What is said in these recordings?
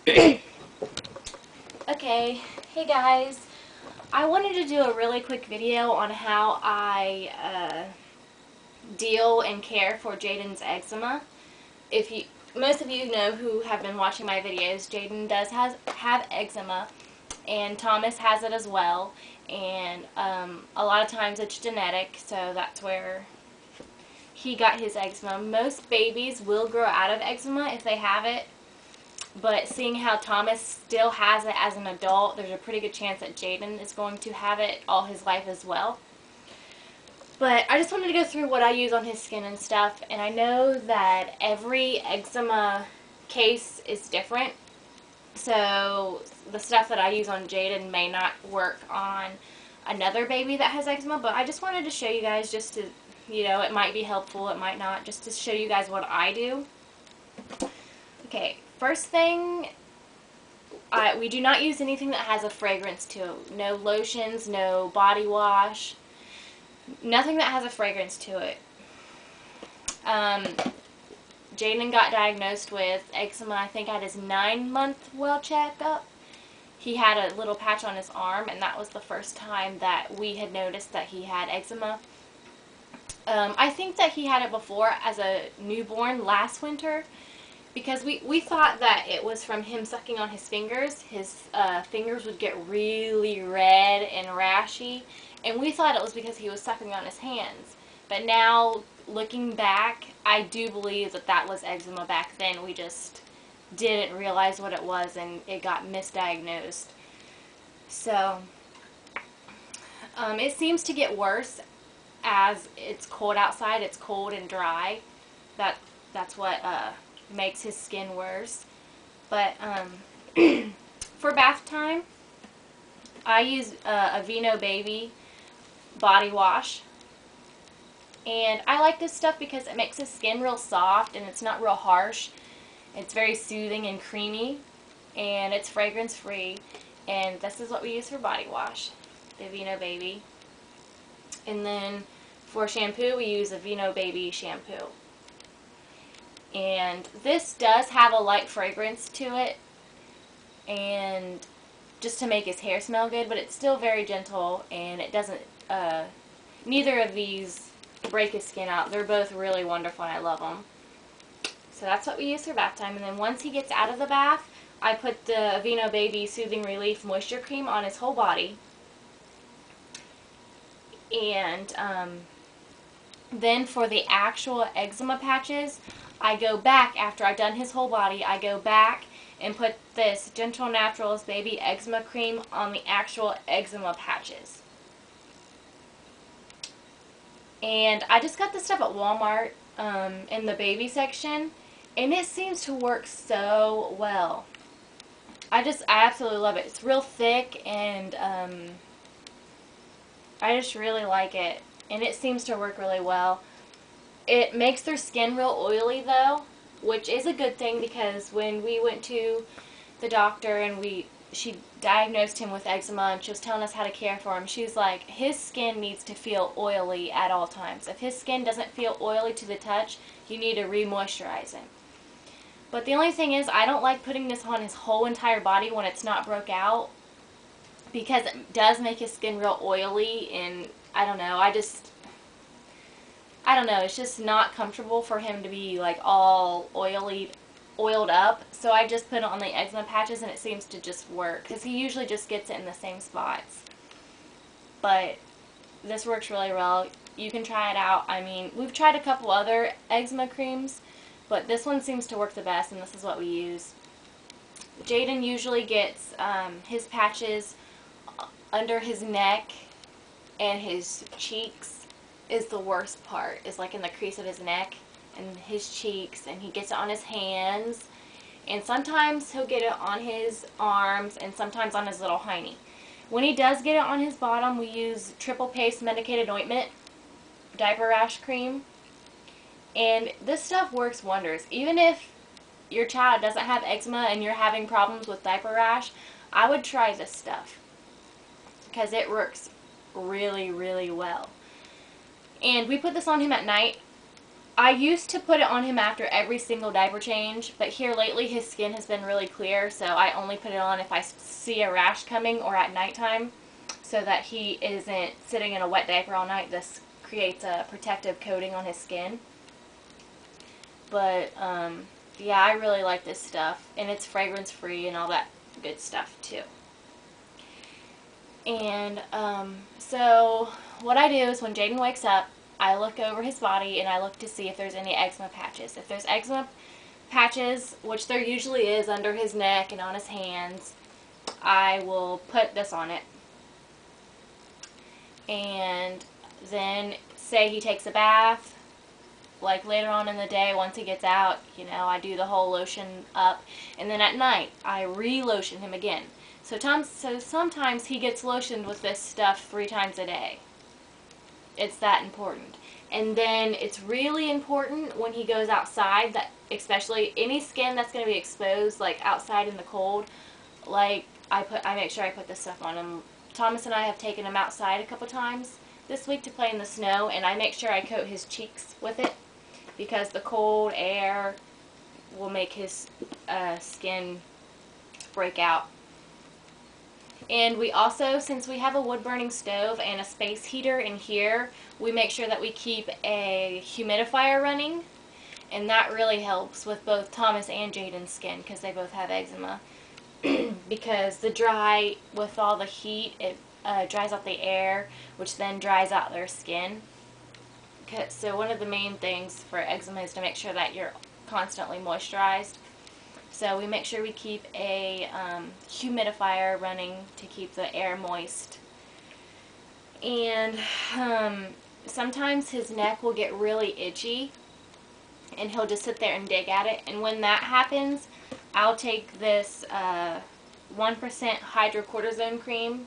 Okay, hey guys. I wanted to do a really quick video on how I deal and care for Jayden's eczema. Most of you know who have been watching my videos, Jayden does have eczema, and Thomas has it as well. And a lot of times it's genetic, so that's where he got his eczema. Most babies will grow out of eczema if they have it. But seeing how Thomas still has it as an adult, there's a pretty good chance that Jayden is going to have it all his life as well. But I just wanted to go through what I use on his skin and stuff. And I know that every eczema case is different. So the stuff that I use on Jayden may not work on another baby that has eczema. But I just wanted to show you guys just to, it might be helpful, it might not, just to show you guys what I do. Okay. First thing, we do not use anything that has a fragrance to it. No lotions, no body wash, nothing that has a fragrance to it. Jayden got diagnosed with eczema, I think, at his 9-month well checkup. He had a little patch on his arm, and that was the first time that we had noticed that he had eczema. I think that he had it before as a newborn last winter, because we thought that it was from him sucking on his fingers. His fingers would get really red and rashy, and we thought it was because he was sucking on his hands. But now, looking back, I do believe that that was eczema back then. We just didn't realize what it was, and it got misdiagnosed. So, it seems to get worse as it's cold outside. It's cold and dry. That's what makes his skin worse. But for bath time, I use a Vino Baby body wash, and I like this stuff because it makes his skin real soft and it's not real harsh. It's very soothing and creamy, and it's fragrance free. And this is what we use for body wash, the Vino Baby. And then for shampoo, we use a Vino Baby shampoo. And this does have a light fragrance to it, and just to make his hair smell good, but it's still very gentle, and it doesn't, neither of these break his skin out. They're both really wonderful, and I love them. So that's what we use for bath time. And then once he gets out of the bath, I put the Vino Baby Soothing Relief Moisture Cream on his whole body. And then for the actual eczema patches, I go back, after I've done his whole body, I go back and put this Gentle Naturals Baby Eczema Cream on the actual eczema patches. And I just got this stuff at Walmart in the baby section, and it seems to work so well. I absolutely love it. It's real thick, and I just really like it, and it seems to work really well. It makes their skin real oily, though, which is a good thing, because when we went to the doctor and she diagnosed him with eczema, and she was telling us how to care for him, she's like, his skin needs to feel oily at all times. If his skin doesn't feel oily to the touch, you need to re-moisturize him. But the only thing is, I don't like putting this on his whole entire body when it's not broke out, because it does make his skin real oily, and I don't know, it's just not comfortable for him to be like all oiled up. So I just put it on the eczema patches, and it seems to just work, because he usually just gets it in the same spots. But this works really well. You can try it out. I mean, we've tried a couple other eczema creams, but this one seems to work the best, and this is what we use. Jayden usually gets his patches under his neck, and his cheeks is the worst part, is like in the crease of his neck and his cheeks, and he gets it on his hands, and sometimes he'll get it on his arms, and sometimes on his little hiney. When he does get it on his bottom, we use triple paste medicated ointment diaper rash cream, and this stuff works wonders. Even if your child doesn't have eczema and you're having problems with diaper rash, I would try this stuff, because it works really, really well. And we put this on him at night, I used to put it on him after every single diaper change, but here lately his skin has been really clear, so I only put it on if I see a rash coming or at nighttime, so that he isn't sitting in a wet diaper all night. This creates a protective coating on his skin. But, yeah, I really like this stuff, and it's fragrance free and all that good stuff too. And, so what I do is when Jayden wakes up, I look over his body and I look to see if there's any eczema patches. If there's eczema patches, which there usually is under his neck and on his hands, I will put this on it. And then say he takes a bath, like later on in the day once he gets out, you know, I do the whole lotion up, and then at night I re-lotion him again. So sometimes he gets lotioned with this stuff 3 times a day. It's that important. And then it's really important when he goes outside, that especially any skin that's going to be exposed, like outside in the cold, like I make sure I put this stuff on him. Thomas and I have taken him outside a couple times this week to play in the snow, and I make sure I coat his cheeks with it because the cold air will make his skin break out. And we also, since we have a wood-burning stove and a space heater in here, we make sure that we keep a humidifier running. And that really helps with both Thomas and Jayden's skin because they both have eczema. Because the dry, with all the heat, it dries out the air, which then dries out their skin. So one of the main things for eczema is to make sure that you're constantly moisturized. So we make sure we keep a humidifier running to keep the air moist. And sometimes his neck will get really itchy and he'll just sit there and dig at it. And when that happens, I'll take this 1% hydrocortisone cream.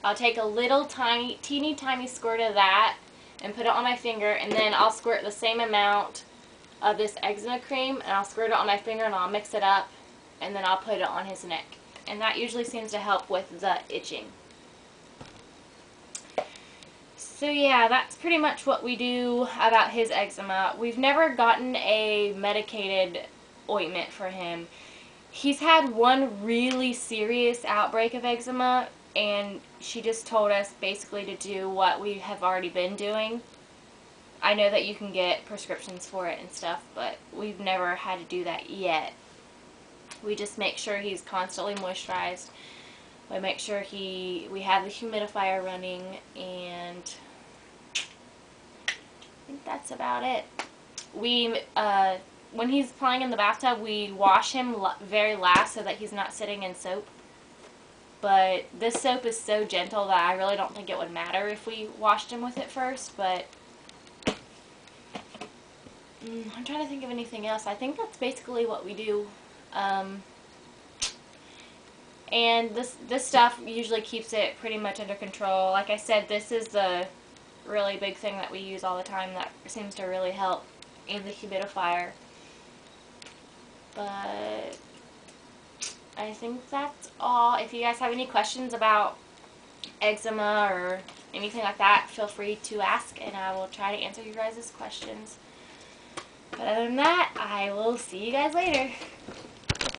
I'll take a little teeny tiny squirt of that and put it on my finger, and then I'll squirt the same amount of this eczema cream, and I'll squirt it on my finger and I'll mix it up, and then I'll put it on his neck. And that usually seems to help with the itching. So yeah, that's pretty much what we do about his eczema. We've never gotten a medicated ointment for him. He's had one really serious outbreak of eczema, and she just told us basically to do what we have already been doing. I know that you can get prescriptions for it and stuff, but we've never had to do that yet. We just make sure he's constantly moisturized. We make sure we have the humidifier running, and I think that's about it. When he's playing in the bathtub, we wash him very last so that he's not sitting in soap. But this soap is so gentle that I really don't think it would matter if we washed him with it first, but I'm trying to think of anything else. I think that's basically what we do. And this stuff usually keeps it pretty much under control. Like I said, this is the really big thing that we use all the time that seems to really help, and the humidifier. But I think that's all. If you guys have any questions about eczema or anything like that, feel free to ask, and I will try to answer you guys' questions. But other than that, I will see you guys later.